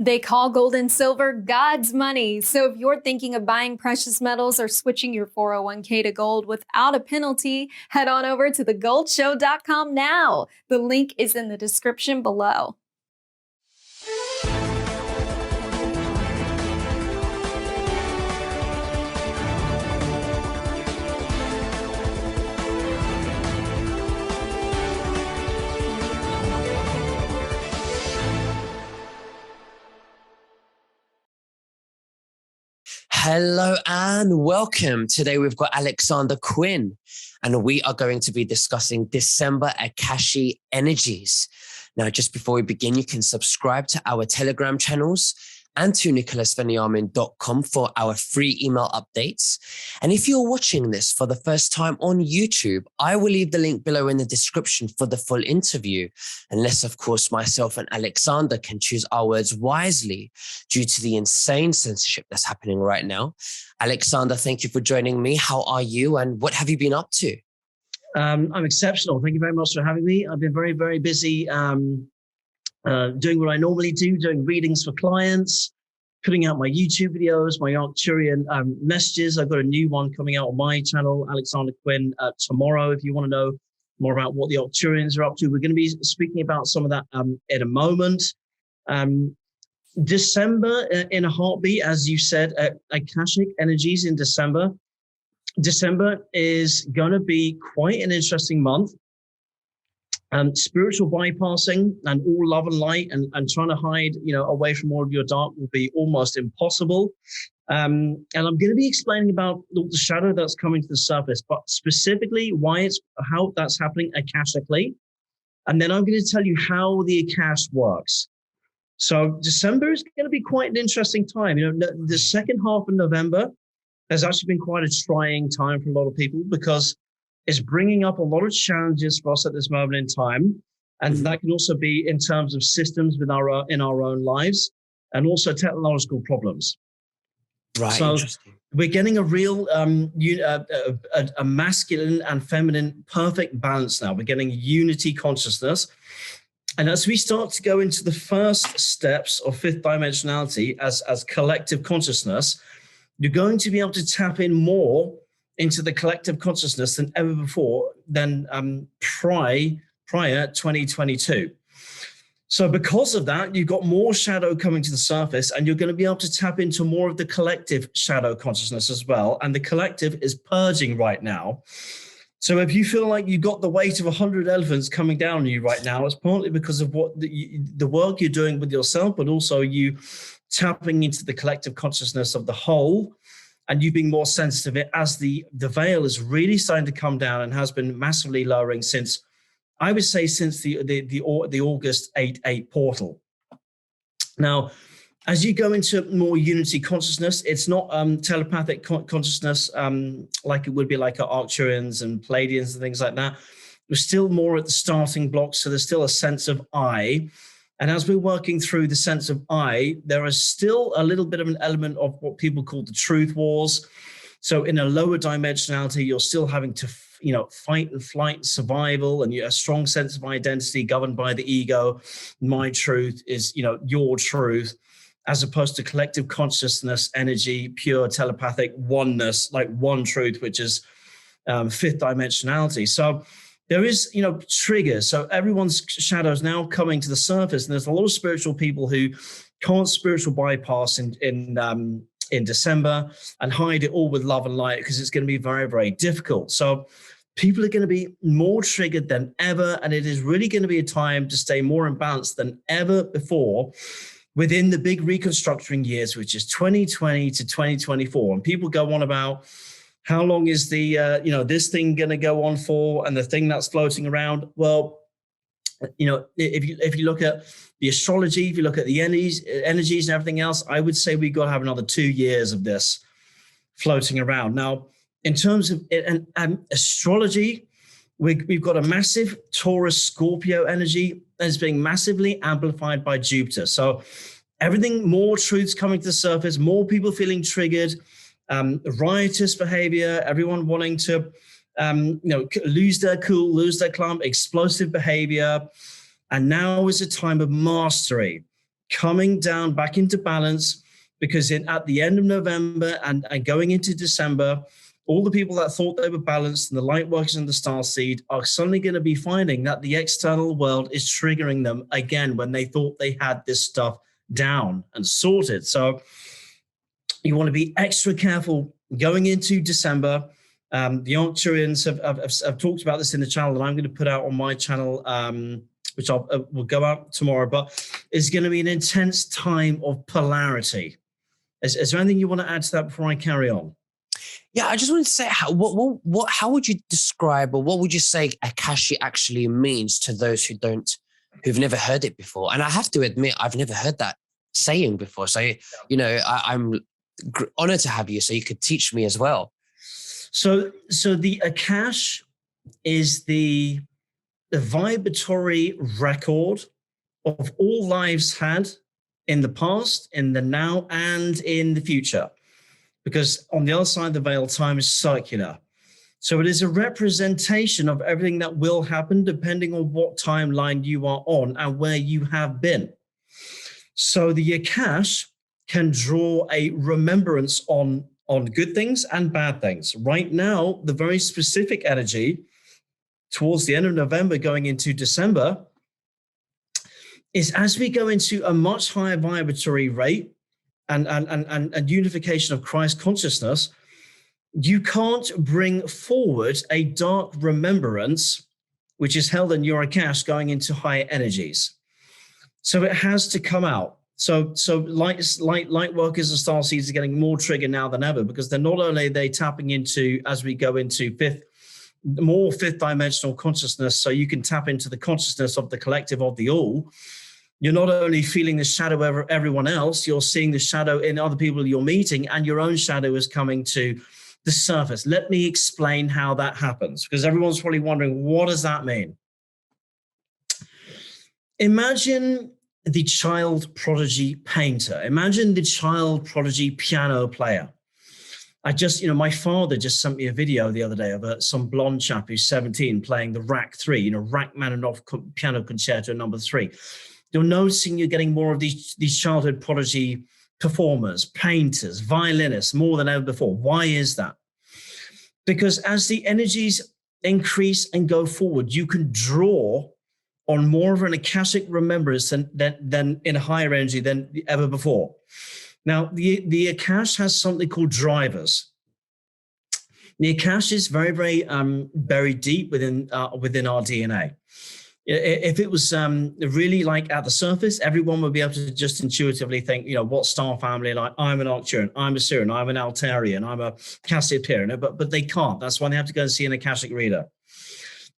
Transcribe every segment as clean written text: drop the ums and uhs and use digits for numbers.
They call gold and silver God's money. So if you're thinking of buying precious metals or switching your 401k to gold without a penalty, head on over to thegoldshow.com now. The link is in the description below. Hello and welcome. Today we've got Alexander Quinn, and we are going to be discussing December Akashic energies. Now, just before we begin, you can subscribe to our Telegram channels and to nicholasveniamin.com for our free email updates. And if you're watching this for the first time on YouTube, I will leave the link below in the description for the full interview, unless, of course, myself and Alexander can choose our words wisely due to the insane censorship that's happening right now. Alexander, thank you for joining me. How are you and what have you been up to? I'm exceptional. Thank you very much for having me. I've been very, very busy doing what I normally do, doing readings for clients, putting out my YouTube videos, my Arcturian messages. I've got a new one coming out on my channel, Alexander Quinn, tomorrow. If you want to know more about what the Arcturians are up to, we're going to be speaking about some of that in a moment. December in a heartbeat, as you said, Akashic energies in December. December is going to be quite an interesting month. Spiritual bypassing and all love and light and trying to hide, away from all of your dark will be almost impossible. And I'm going to be explaining about all the shadow that's coming to the surface, but specifically how that's happening akashically. And then I'm going to tell you how the Akash works. So December is going to be quite an interesting time. The second half of November has actually been quite a trying time for a lot of people because it's bringing up a lot of challenges for us at this moment in time. And that can also be in terms of systems in our own lives and also technological problems. Right. So we're getting a real a masculine and feminine perfect balance now. We're getting unity consciousness. And as we start to go into the first steps of fifth dimensionality as collective consciousness, you're going to be able to tap in more into the collective consciousness than ever before, than prior 2022. So because of that, you've got more shadow coming to the surface, and you're going to be able to tap into more of the collective shadow consciousness as well. And the collective is purging right now. So if you feel like you've got the weight of 100 elephants coming down on you right now, it's partly because of what the work you're doing with yourself, but also you tapping into the collective consciousness of the whole, and you being more sensitive as the veil is really starting to come down and has been massively lowering since, I would say, since the August 8/8 portal. Now, as you go into more unity consciousness, it's not telepathic consciousness like it would be like Arcturians and Pleiadians and things like that. We're still more at the starting blocks, so there's still a sense of I. And as we're working through the sense of I, there is still a little bit of an element of what people call the truth wars. So in a lower dimensionality, you're still having to, fight and flight, survival, and a strong sense of identity governed by the ego. My truth is, your truth, as opposed to collective consciousness, energy, pure telepathic oneness, like one truth, which is fifth dimensionality. So there is, triggers. So everyone's shadow is now coming to the surface, and there's a lot of spiritual people who can't spiritual bypass in December and hide it all with love and light because it's going to be very, very difficult. So people are going to be more triggered than ever, and it is really going to be a time to stay more in balance than ever before within the big reconstructing years, which is 2020 to 2024. And people go on about how long is the, this thing going to go on for, and the thing that's floating around? Well, if you look at the astrology, if you look at the energies and everything else, I would say we've got to have another 2 years of this floating around. Now, in terms of astrology, we've got a massive Taurus Scorpio energy that is being massively amplified by Jupiter. So everything, more truths coming to the surface, more people feeling triggered, riotous behavior, everyone wanting to, lose their cool, lose their calm, explosive behavior. And now is a time of mastery. coming down back into balance, because at the end of November and going into December, all the people that thought they were balanced and the light workers and the starseed are suddenly going to be finding that the external world is triggering them again when they thought they had this stuff down and sorted. So you want to be extra careful going into December. The Arcturians have talked about this in the channel that I'm going to put out on my channel, which will go out tomorrow, but it's going to be an intense time of polarity. Is there anything you want to add to that before I carry on? Yeah, I just wanted to say, how would you describe, or what would you say Akashic actually means to those who've never heard it before? And I have to admit, I've never heard that saying before. So, I'm honored to have you, so you could teach me as well. So the Akashic is the vibratory record of all lives had in the past, in the now, and in the future. Because on the other side of the veil, time is circular. So it is a representation of everything that will happen depending on what timeline you are on and where you have been. So the Akashic can draw a remembrance on good things and bad things. Right now, the very specific energy towards the end of November going into December is, as we go into a much higher vibratory rate and unification of Christ consciousness, you can't bring forward a dark remembrance which is held in your Akashic going into higher energies. So it has to come out. So light workers and starseeds are getting more triggered now than ever, because they're not only tapping into, as we go into fifth dimensional consciousness, so you can tap into the consciousness of the collective of the all. You're not only feeling the shadow of everyone else, you're seeing the shadow in other people you're meeting, and your own shadow is coming to the surface. Let me explain how that happens, because everyone's probably wondering, what does that mean? Imagine the child prodigy painter. Imagine the child prodigy piano player. My father just sent me a video the other day of some blonde chap who's 17 playing the Rack 3, Rachmaninoff piano concerto number 3. You're noticing you're getting more of these childhood prodigy performers, painters, violinists, more than ever before. Why is that? Because as the energies increase and go forward, you can draw on more of an Akashic remembrance than in a higher energy than ever before. Now, the Akashic has something called drivers. The Akashic is very, very buried deep within our DNA. If it was really like at the surface, everyone would be able to just intuitively think, what star family, like I'm an Arcturian, I'm a Sirian, I'm an Altarian, I'm a Cassiopeia, but they can't. That's why they have to go and see an Akashic reader.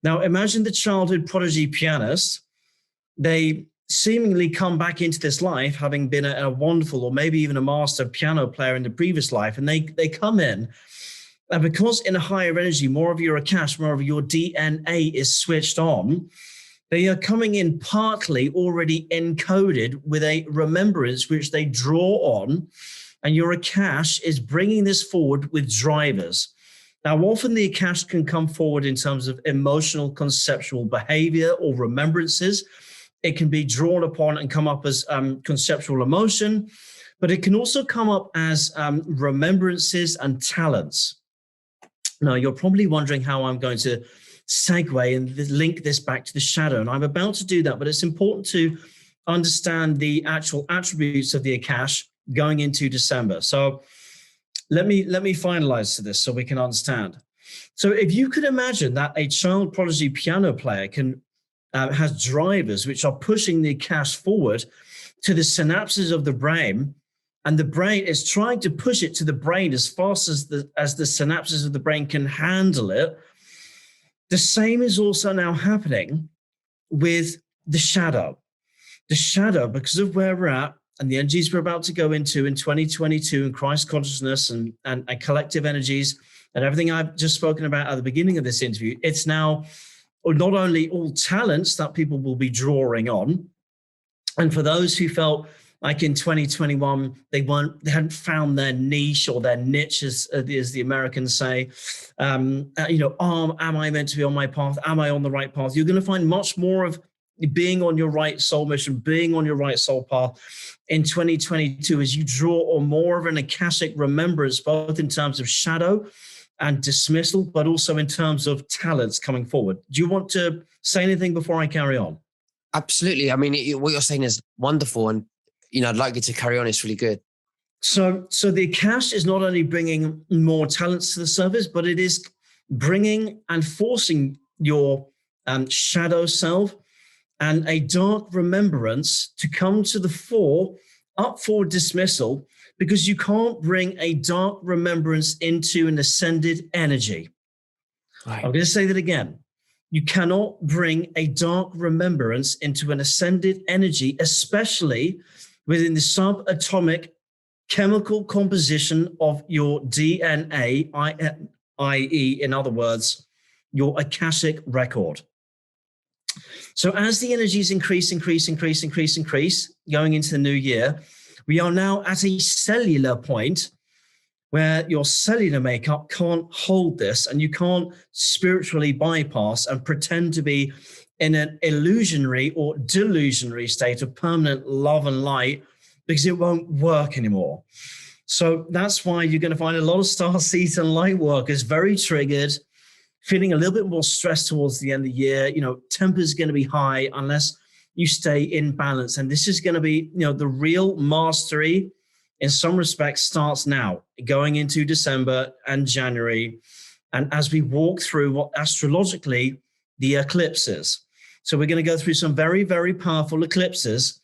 Now, imagine the childhood prodigy pianist. They seemingly come back into this life having been a wonderful or maybe even a master piano player in the previous life, and they come in, and because in a higher energy, more of your Akashic, more of your DNA is switched on, they are coming in partly already encoded with a remembrance which they draw on, and your Akashic is bringing this forward with drivers. Now, often the Akashic can come forward in terms of emotional, conceptual behavior or remembrances. It can be drawn upon and come up as conceptual emotion, but it can also come up as remembrances and talents. Now, you're probably wondering how I'm going to segue and link this back to the shadow, and I'm about to do that, but it's important to understand the actual attributes of the Akashic going into December. So let me finalize to this so we can understand. So if you could imagine that a child prodigy piano player has drivers which are pushing the Akashic forward to the synapses of the brain, and the brain is trying to push it to the brain as fast as the synapses of the brain can handle it, the same is also now happening with the shadow. The shadow, because of where we're at, and the energies we're about to go into in 2022 and Christ consciousness and collective energies and everything I've just spoken about at the beginning of this interview, it's now not only all talents that people will be drawing on, and for those who felt like in 2021 they hadn't found their niche or their niche, as the Americans say, am I meant to be on my path? Am I on the right path? You're going to find much more of being on your right soul mission, being on your right soul path in 2022 as you draw on more of an Akashic remembrance, both in terms of shadow and dismissal, but also in terms of talents coming forward. Do you want to say anything before I carry on? Absolutely. I mean, what you're saying is wonderful. And, I'd like you to carry on. It's really good. So the Akash is not only bringing more talents to the surface, but it is bringing and forcing your shadow self and a dark remembrance to come to the fore, up for dismissal, because you can't bring a dark remembrance into an ascended energy. Right. I'm going to say that again. You cannot bring a dark remembrance into an ascended energy, especially within the subatomic chemical composition of your DNA, i.e., in other words, your Akashic record. So as the energies increase, going into the new year, we are now at a cellular point where your cellular makeup can't hold this, and you can't spiritually bypass and pretend to be in an illusionary or delusionary state of permanent love and light, because it won't work anymore. So that's why you're going to find a lot of star seeds and light workers very triggered, feeling a little bit more stressed towards the end of the year. Temper is going to be high unless you stay in balance. And this is going to be, the real mastery in some respects starts now, going into December and January. And as we walk through what astrologically the eclipse is. So we're going to go through some very, very powerful eclipses,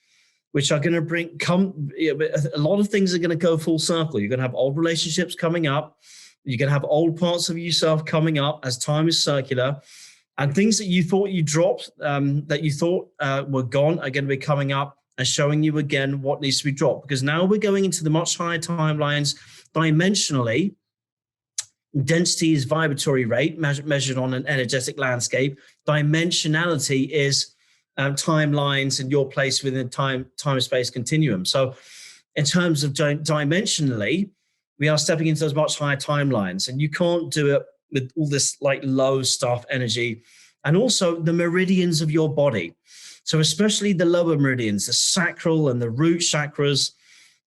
which are going to a lot of things are going to go full circle. You're going to have old relationships coming up. You're going to have old parts of yourself coming up as time is circular. And things that you thought you dropped, that you thought were gone, are going to be coming up and showing you again what needs to be dropped. Because now we're going into the much higher timelines dimensionally. Density is vibratory rate measured on an energetic landscape. Dimensionality is timelines and your place within time-space continuum. So in terms of dimensionally, we are stepping into those much higher timelines, and you can't do it with all this like low stuff energy, and also the meridians of your body. So especially the lower meridians, the sacral and the root chakras,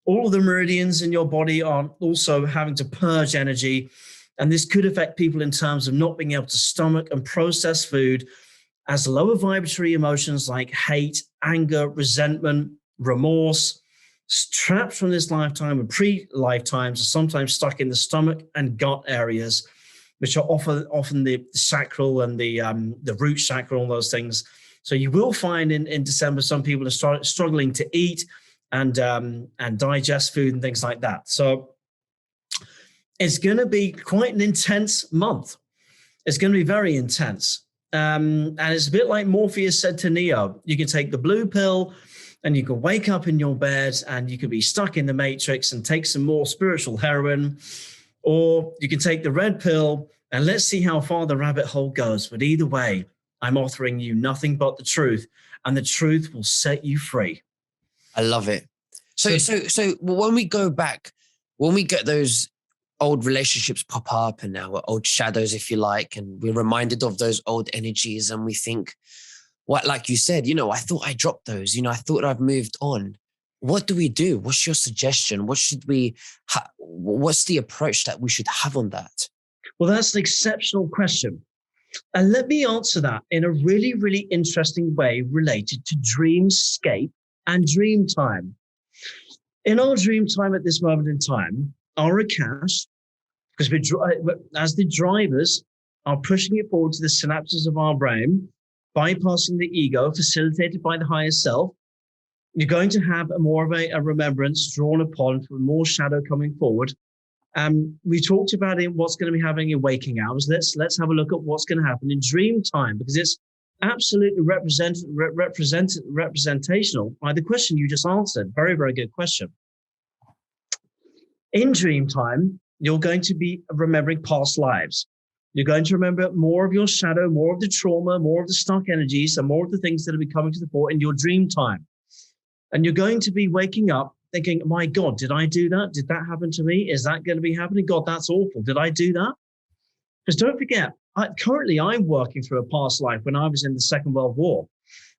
all of the meridians in your body are also having to purge energy. And this could affect people in terms of not being able to stomach and process food, as lower vibratory emotions like hate, anger, resentment, remorse, trapped from this lifetime and pre-lifetimes are sometimes stuck in the stomach and gut areas, which are often the sacral and the root chakra, all those things. So you will find in December some people are struggling to eat and digest food and things like that. So it's going to be quite an intense month. It's going to be very intense. And it's a bit like Morpheus said to Neo, you can take the blue pill and you can wake up in your bed and you can be stuck in the matrix and take some more spiritual heroin, or you can take the red pill and let's see how far the rabbit hole goes. But either way, I'm offering you nothing but the truth, and the truth will set you free. I love it. So when we go back, when we get those old relationships pop up and now old shadows, if you like, and we're reminded of those old energies and we think, what, like you said, I thought I dropped those, I thought I've moved on. What do we do? What's your suggestion? What should we, what's the approach that we should have on that? Well, that's an exceptional question. And let me answer that in a really, really interesting way related to dreamscape and dream time. In our dream time at this moment in time, our Akash, because as the drivers are pushing it forward to the synapses of our brain, bypassing the ego, facilitated by the higher self, you're going to have more of a remembrance drawn upon for more shadow coming forward. We talked about what's going to be happening in waking hours. Let's have a look at what's going to happen in dream time, because it's absolutely representational by the question you just answered. Very, very good question. In dream time, you're going to be remembering past lives. You're going to remember more of your shadow, more of the trauma, more of the stuck energies, and more of the things that will be coming to the fore in your dream time. And you're going to be waking up thinking, my God, did I do that? Did that happen to me? Is that going to be happening? God, that's awful. Did I do that? Because don't forget, currently I'm working through a past life when I was in the Second World War.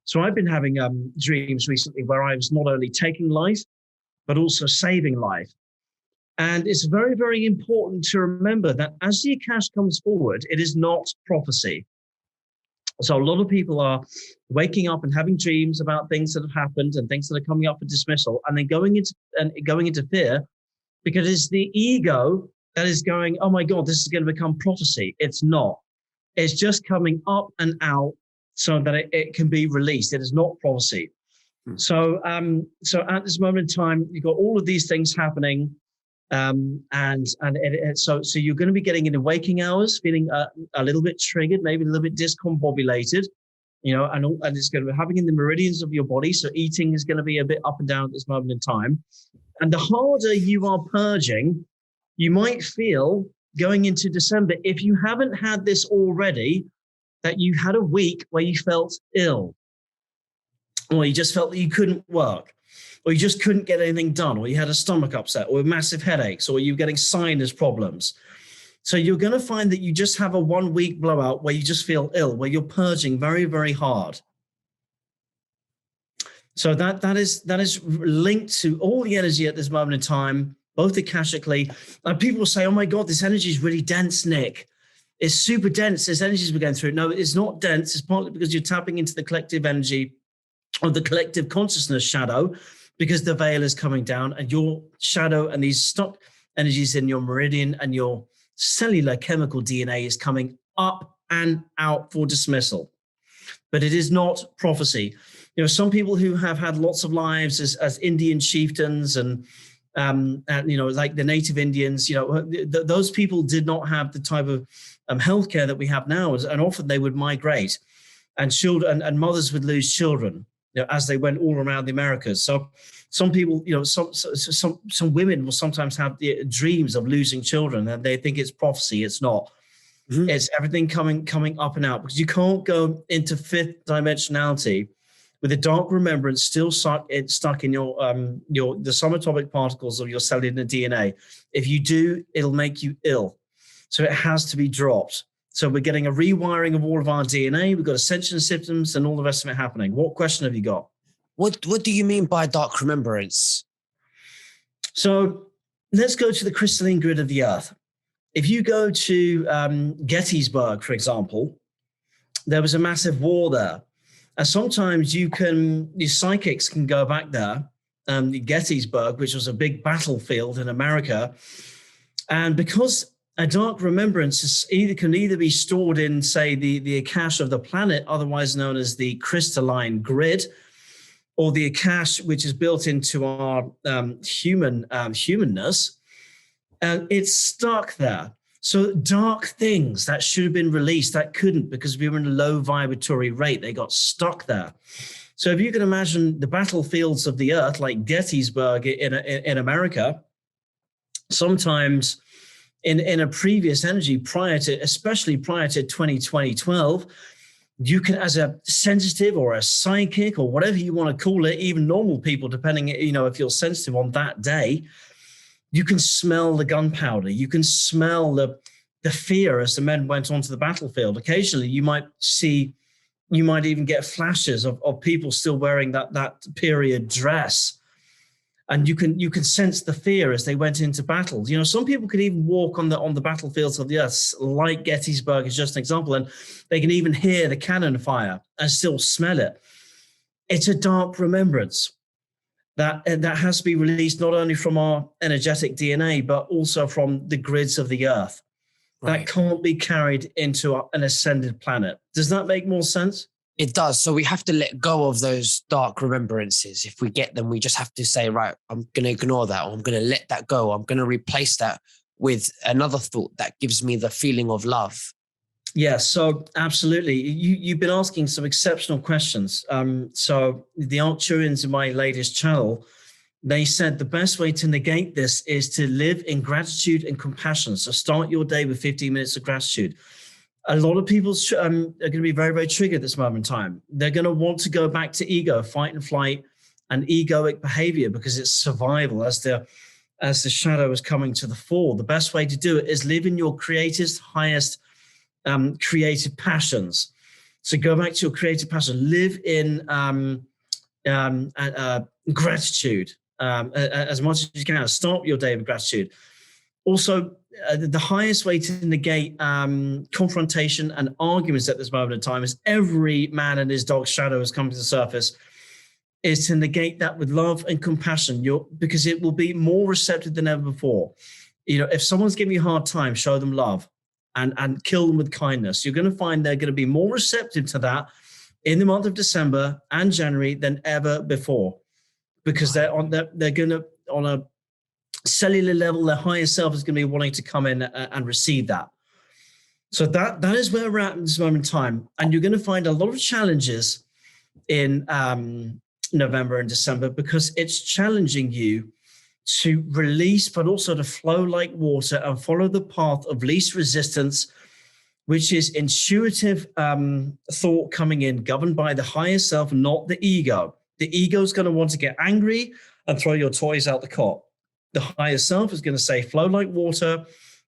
So I've been having dreams recently where I was not only taking life, but also saving life. And it's very, very important to remember that as the Akash comes forward, it is not prophecy. So a lot of people are waking up and having dreams about things that have happened and things that are coming up for dismissal, and then going into fear, because it's the ego that is going, oh my God, this is going to become prophecy. It's not. It's just coming up and out so that it can be released. It is not prophecy. So at this moment in time, you've got all of these things happening. So you're going to be getting into waking hours, feeling a little bit triggered, maybe a little bit discombobulated, and it's going to be having in the meridians of your body. So eating is going to be a bit up and down at this moment in time. And the harder you are purging, you might feel going into December, if you haven't had this already, that you had a week where you felt ill, or you just felt that you couldn't work, or you just couldn't get anything done, or you had a stomach upset, or massive headaches, or you're getting sinus problems. So you're going to find that you just have a 1 week blowout where you just feel ill, where you're purging very, very hard. So that is linked to all the energy at this moment in time, both akashically. And people will say, oh my God, this energy is really dense, Nick. It's super dense. This energy we're going through. No, it's not dense. It's partly because you're tapping into the collective energy of the collective consciousness shadow, because the veil is coming down and your shadow and these stuck energies in your meridian and your cellular chemical DNA is coming up and out for dismissal. But it is not prophecy. Some people who have had lots of lives as Indian chieftains and like the native Indians, those people did not have the type of healthcare that we have now, and often they would migrate, and children and mothers would lose children, as they went all around the Americas. So some people, some women will sometimes have the dreams of losing children, and they think it's prophecy. It's not. Mm-hmm. It's everything coming up and out, because you can't go into fifth dimensionality with a dark remembrance still stuck in the subatomic particles of your cellular DNA. If you do, it'll make you ill. So it has to be dropped. So we're getting a rewiring of all of our DNA. We've got ascension systems and all the rest of it happening. What question have you got? What do you mean by dark remembrance? So let's go to the crystalline grid of the earth. If you go to Gettysburg, for example, there was a massive war there. And sometimes the psychics can go back there, Gettysburg, which was a big battlefield in America. And because a dark remembrance can either be stored in, say, the Akash of the planet, otherwise known as the crystalline grid, or the Akash, which is built into our humanness, it's stuck there. So dark things that should have been released, that couldn't, because we were in a low vibratory rate. They got stuck there. So if you can imagine the battlefields of the earth, like Gettysburg in America, sometimes in a previous energy especially prior to 2012, you can, as a sensitive or a psychic or whatever you want to call it, even normal people, depending, if you're sensitive on that day, you can smell the gunpowder. You can smell the fear as the men went onto the battlefield. Occasionally, you might even get flashes of people still wearing that period dress. And you can sense the fear as they went into battle. Some people could even walk on the battlefields of the earth, like Gettysburg is just an example, and they can even hear the cannon fire and still smell it. It's a dark remembrance that has to be released not only from our energetic DNA, but also from the grids of the earth. Right. That can't be carried into an ascended planet. Does that make more sense? It does. So we have to let go of those dark remembrances. If we get them, we just have to say, right, I'm going to ignore that, or I'm going to let that go. I'm going to replace that with another thought that gives me the feeling of love. Yes, so absolutely. You've been asking some exceptional questions. So the Arcturians in my latest channel, they said the best way to negate this is to live in gratitude and compassion. So start your day with 15 minutes of gratitude. A lot of people are going to be very, very triggered at this moment in time. They're going to want to go back to ego, fight and flight, and egoic behavior, because it's survival as the shadow is coming to the fore. The best way to do it is live in your highest creative passions. So go back to your creative passion. Live in gratitude as much as you can. Start your day with gratitude. Also, the highest way to negate confrontation and arguments at this moment in time, is every man and his dog's shadow has come to the surface, is to negate that with love and compassion. Because it will be more receptive than ever before. If someone's giving you a hard time, show them love and kill them with kindness. You're going to find they're going to be more receptive to that in the month of December and January than ever before, because they're going to, on a cellular level, their higher self is going to be wanting to come in and receive that. So that is where we're at this moment in time. And you're going to find a lot of challenges in November and December, because it's challenging you to release, but also to flow like water and follow the path of least resistance, which is intuitive thought coming in, governed by the higher self, not the ego. The ego is going to want to get angry and throw your toys out the cot. The higher self is going to say, flow like water.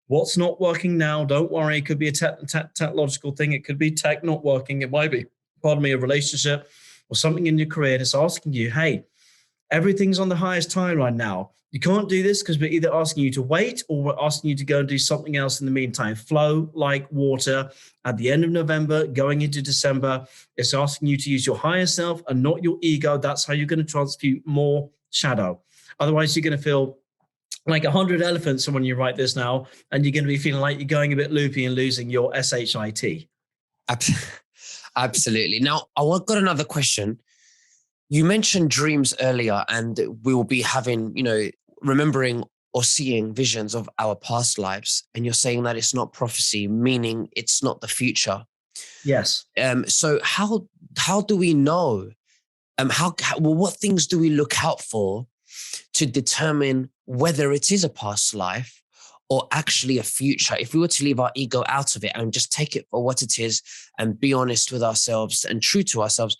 What's not working now? Don't worry. It could be a technological thing. It could be tech not working. It might be, a relationship or something in your career. It's asking you, hey, everything's on the highest timeline now. You can't do this because we're either asking you to wait or we're asking you to go and do something else in the meantime. Flow like water. At the end of November, going into December, it's asking you to use your higher self and not your ego. That's how you're going to transmute more shadow. Otherwise, you're going to feel like 100 elephants when you write this now, and you're going to be feeling like you're going a bit loopy and losing your SHIT. Absolutely. Now, got another question. You mentioned dreams earlier, and we will be having, remembering or seeing visions of our past lives. And you're saying that it's not prophecy, meaning it's not the future. Yes. So how do we know? What things do we look out for to determine whether it is a past life or actually a future? If we were to leave our ego out of it and just take it for what it is and be honest with ourselves and true to ourselves,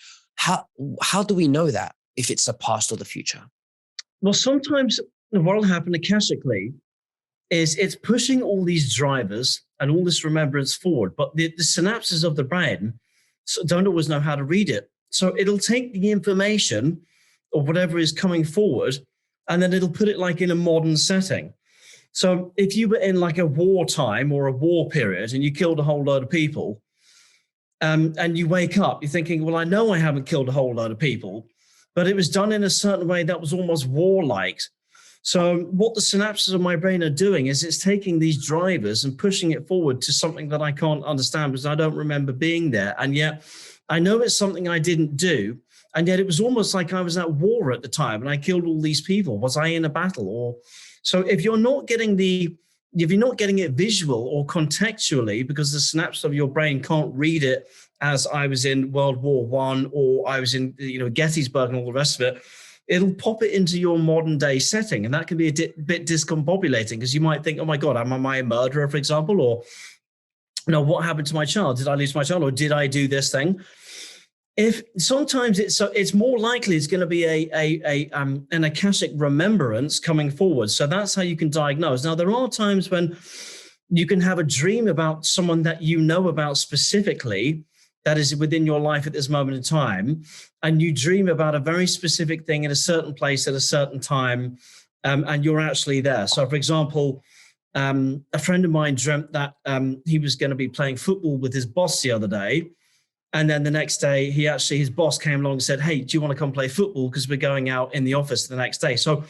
how do we know that if it's the past or the future? Well, sometimes what will happen akashically is it's pushing all these drivers and all this remembrance forward, but the synapses of the brain don't always know how to read it. So it'll take the information or whatever is coming forward, and then it'll put it like in a modern setting. So if you were in like a wartime or a war period and you killed a whole load of people, and you wake up, you're thinking, well, I know I haven't killed a whole load of people, but it was done in a certain way that was almost warlike. So what the synapses of my brain are doing is it's taking these drivers and pushing it forward to something that I can't understand because I don't remember being there. And yet I know it's something I didn't do. And yet it was almost like I was at war at the time and I killed all these people. Was I in a battle? So if you're not getting it visual or contextually, because the synapse of your brain can't read it as I was in World War I or I was in Gettysburg and all the rest of it, it'll pop it into your modern day setting. And that can be a bit discombobulating because you might think, oh my God, am I a murderer, for example? Or, what happened to my child? Did I lose my child or did I do this thing? If sometimes it's more likely it's going to be an Akashic remembrance coming forward. So that's how you can diagnose. Now, there are times when you can have a dream about someone that you know about specifically that is within your life at this moment in time, and you dream about a very specific thing in a certain place at a certain time, and you're actually there. So, for example, a friend of mine dreamt that he was going to be playing football with his boss the other day. And then the next day, his boss came along and said, hey, do you want to come play football? Because we're going out in the office the next day. So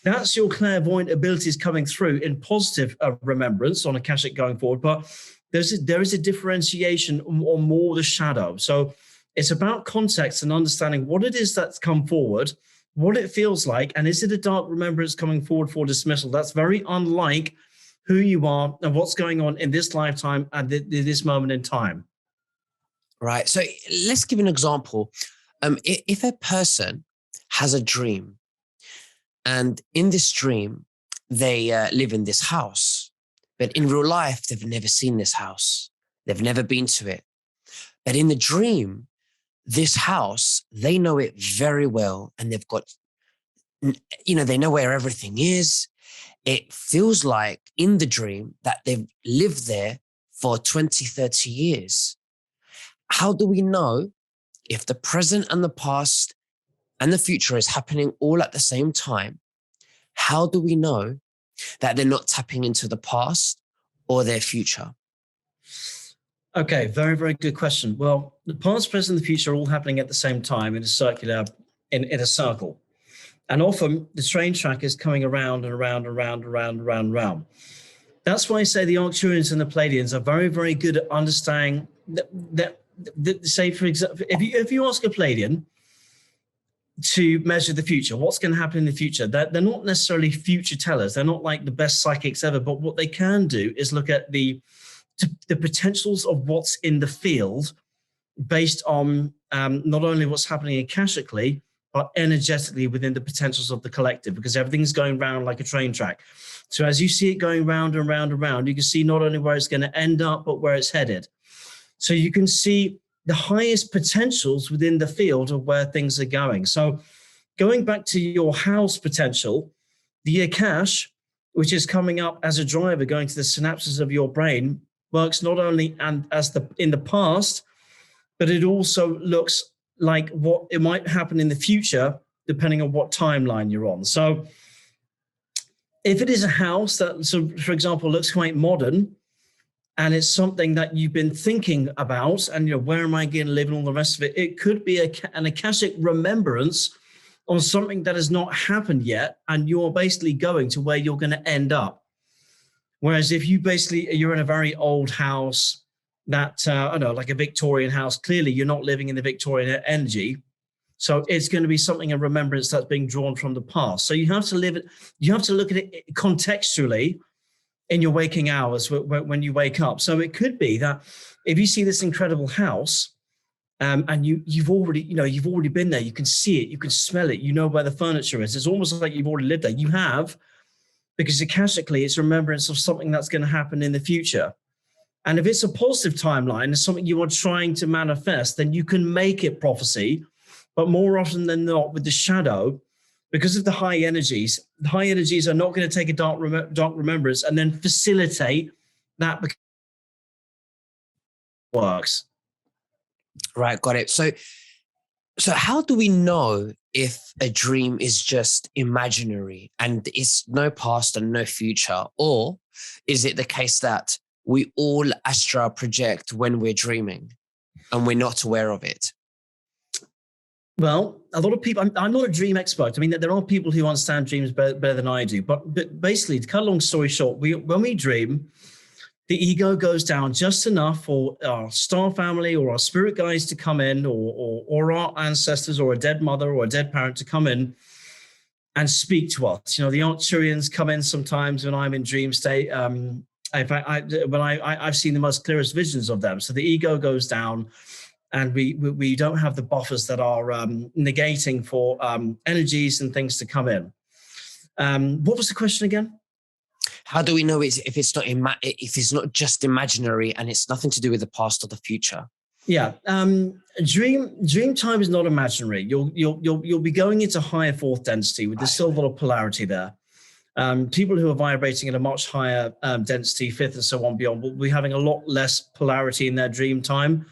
that's your clairvoyant abilities coming through in positive remembrance on Akashic going forward. But there is a differentiation or more the shadow. So it's about context and understanding what it is that's come forward, what it feels like, and is it a dark remembrance coming forward for dismissal? That's very unlike who you are and what's going on in this lifetime at this moment in time. Right. So let's give an example. If a person has a dream and in this dream, they live in this house, but in real life, they've never seen this house. They've never been to it. But in the dream, this house, they know it very well. And they've got, they know where everything is. It feels like in the dream that they've lived there for 20, 30 years. how do we know if the present and the past and the future is happening all at the same time? How do we know that they're not tapping into the past or their future? Okay, very, very good question. Well, the past, present, and the future are all happening at the same time in a circular, in a circle. And often the train track is coming around and around and around and around and around and around. That's why I say the Arcturians and the Pleiadians are very, very good at understanding that say, for example, if you ask a Pleiadian to measure the future, what's going to happen in the future, they're not necessarily future tellers. They're not like the best psychics ever, but what they can do is look at the potentials of what's in the field based on not only what's happening akashically, but energetically within the potentials of the collective, because everything's going round like a train track. So as you see it going round and round and round, you can see not only where it's going to end up, but where it's headed. So you can see the highest potentials within the field of where things are going. So going back to your house potential, the Akash, which is coming up as a driver going to the synapses of your brain, works not only in the past, but it also looks like what it might happen in the future, depending on what timeline you're on. So if it is a house that, so for example, looks quite modern, and it's something that you've been thinking about, and where am I going to live and all the rest of it, it could be an Akashic remembrance on something that has not happened yet, and you're basically going to where you're going to end up. Whereas if you're in a very old house that, I don't know, like a Victorian house, clearly you're not living in the Victorian energy. So it's going to be something, a remembrance that's being drawn from the past. So you have to look at it contextually in your waking hours when you wake up. So it could be that if you see this incredible house, and you've already been there, you can see it, you can smell it, you know where the furniture is. It's almost like you've already lived there. You have, because akashically it's remembrance of something that's going to happen in the future. And if it's a positive timeline, it's something you are trying to manifest, then you can make it prophecy. But more often than not, with the shadow, because of the high energies are not going to take a dark remembrance and then facilitate that works. Right, got it. So how do we know if a dream is just imaginary and it's no past and no future? Or is it the case that we all astral project when we're dreaming and we're not aware of it? Well, a lot of people, I'm not a dream expert. I mean, there are people who understand dreams better than I do. But basically, to cut a long story short, when we dream, the ego goes down just enough for our star family or our spirit guides to come in, or our ancestors or a dead mother or a dead parent to come in and speak to us. The Arcturians come in sometimes when I'm in dream state. In fact, I've seen the most clearest visions of them. So the ego goes down, and we don't have the buffers that are negating for energies and things to come in. What was the question again? How do we know if it's not just imaginary and it's nothing to do with the past or the future? Yeah, dream time is not imaginary. You'll be going into higher fourth density with there's still a lot of polarity there. People who are vibrating at a much higher density, fifth and so on beyond, will be having a lot less polarity in their dream time.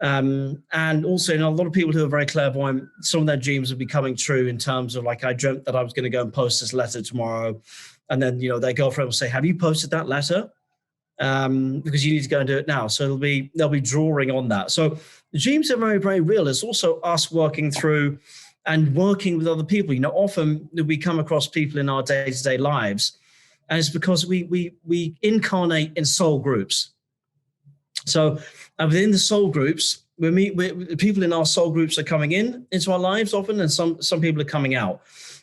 And also, a lot of people who are very clairvoyant, some of their dreams will be coming true in terms of like, I dreamt that I was going to go and post this letter tomorrow. And then, their girlfriend will say, have you posted that letter? Because you need to go and do it now. So they'll be drawing on that. So the dreams are very, very real. It's also us working through and working with other people. Often we come across people in our day-to-day lives, and it's because we incarnate in soul groups. So within the soul groups, people in our soul groups are coming into our lives often, and some people are coming out.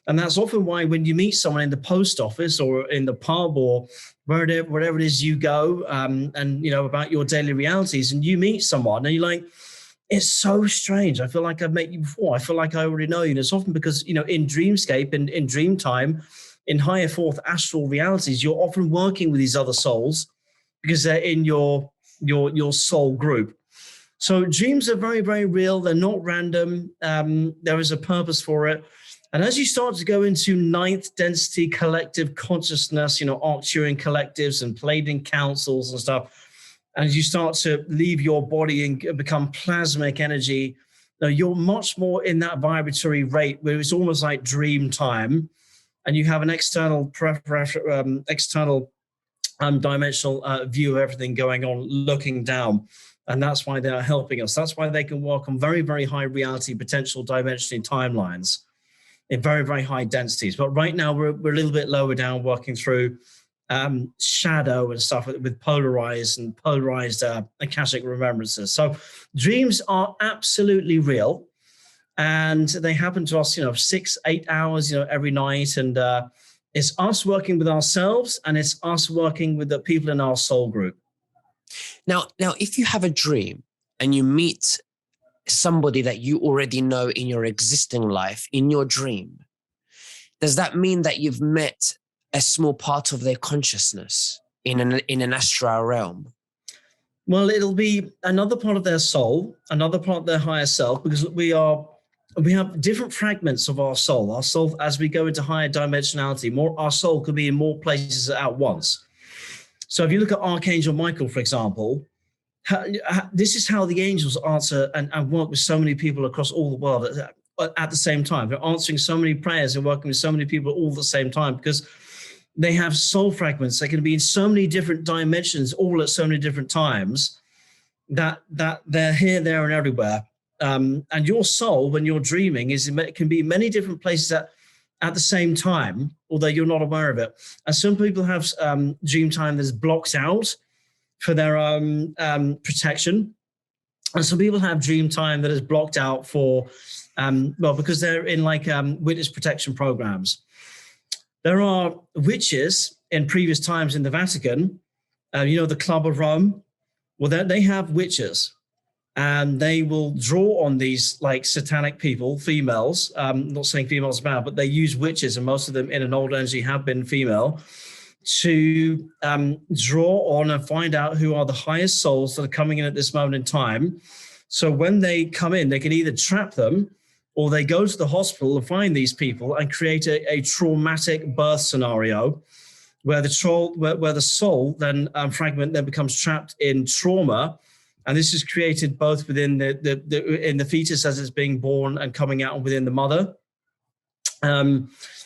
And that's often why when you meet someone in the post office or in the pub or wherever it is you go, and about your daily realities, and you meet someone and you're like, it's so strange. I feel like I've met you before. I feel like I already know you. And it's often because, in dreamscape and in dream time, in higher fourth astral realities, you're often working with these other souls because they're in your soul group. So dreams are very, very real. They're not random. There is a purpose for it. And as you start to go into ninth density collective consciousness, Arcturian collectives and Pleiadian councils and stuff, and as you start to leave your body and become plasmic energy, now you're much more in that vibratory rate where it's almost like dream time, and you have an external dimensional view of everything going on, looking down. And that's why they are helping us. That's why they can work on very, very high reality potential dimensional timelines in very, very high densities. But right now we're a little bit lower down, working through shadow and stuff with polarized Akashic remembrances. So dreams are absolutely real, and they happen to us, 6-8 hours, every night. And it's us working with ourselves, and it's us working with the people in our soul group. Now, if you have a dream and you meet somebody that you already know in your existing life, in your dream, does that mean that you've met a small part of their consciousness in an astral realm? Well, it'll be another part of their soul, another part of their higher self, because we have different fragments of our soul. Our soul, as we go into higher dimensionality, our soul could be in more places at once. So if you look at Archangel Michael, for example, this is how the angels answer and work with so many people across all the world at the same time. They're answering so many prayers and working with so many people all at the same time, because they have soul fragments. They can be in so many different dimensions, all at so many different times, that they're here, there, and everywhere. And your soul, when you're dreaming, it can be in many different places at the same time, although you're not aware of it. And some people have dream time that's blocked out for their protection. And some people have dream time that is blocked out for, because they're in witness protection programs. There are witches in previous times in the Vatican, the Club of Rome. Well, they have witches, and they will draw on these satanic people, females. Not saying females are bad, but they use witches, and most of them in an old energy have been female, to draw on and find out who are the highest souls that are coming in at this moment in time. So when they come in, they can either trap them, or they go to the hospital and find these people and create a traumatic birth scenario where the soul then fragment then becomes trapped in trauma. And this is created both within in the fetus as it's being born and coming out within the mother.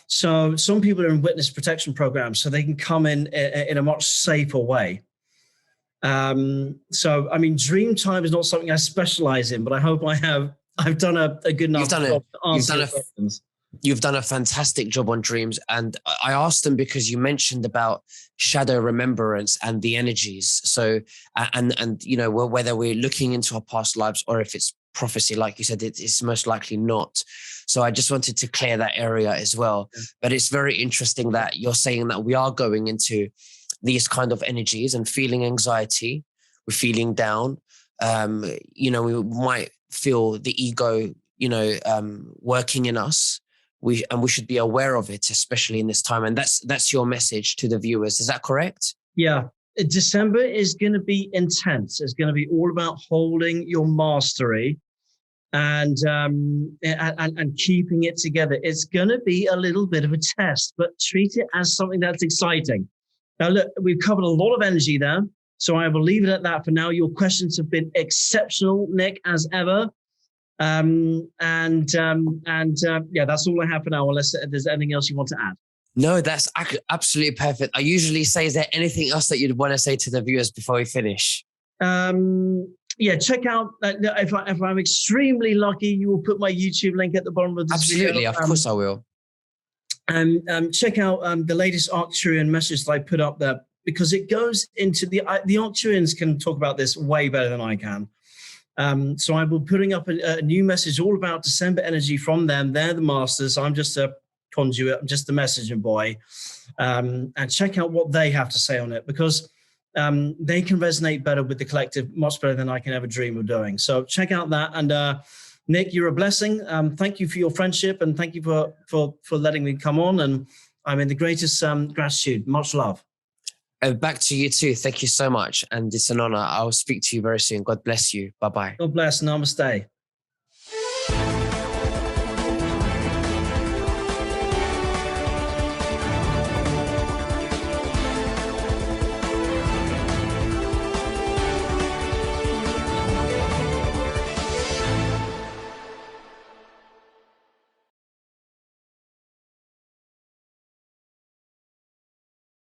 So some people are in witness protection programs, so they can come in a much safer way. So, I mean, dream time is not something I specialize in, but I hope I've done a good enough job to answer your questions. You've done a fantastic job on dreams. And I asked them because you mentioned about shadow remembrance and the energies. So, and whether we're looking into our past lives or if it's prophecy, like you said, it's most likely not. So I just wanted to clear that area as well. Yeah. But it's very interesting that you're saying that we are going into these kind of energies and feeling anxiety, we're feeling down. We might feel the ego, working in us. We should be aware of it, especially in this time. And that's your message to the viewers. Is that correct? Yeah. December is going to be intense. It's going to be all about holding your mastery and keeping it together. It's going to be a little bit of a test, but treat it as something that's exciting. Now, look, we've covered a lot of energy there, so I will leave it at that for now. Your questions have been exceptional, Nick, as ever. Yeah, that's all I have for now, unless there's anything else you want to add. No, that's absolutely perfect. I usually say, is there anything else that you'd want to say to the viewers before we finish? Yeah, check out, if I'm extremely lucky, you will put my YouTube link at the bottom of this video. Absolutely, of course I will. Check out the latest Arcturian message that I put up there, because it goes into the Arcturians can talk about this way better than I can. So I will be putting up a new message all about December energy from them. They're the masters. I'm just a conduit. I'm just the messenger boy. And check out what they have to say on it, because they can resonate better with the collective, much better than I can ever dream of doing. So check out that. And Nick, you're a blessing. Thank you for your friendship, and thank you for letting me come on. And I'm in the greatest gratitude. Much love. Back to you too. Thank you so much. And it's an honor. I'll speak to you very soon. God bless you. Bye-bye. God bless. Namaste.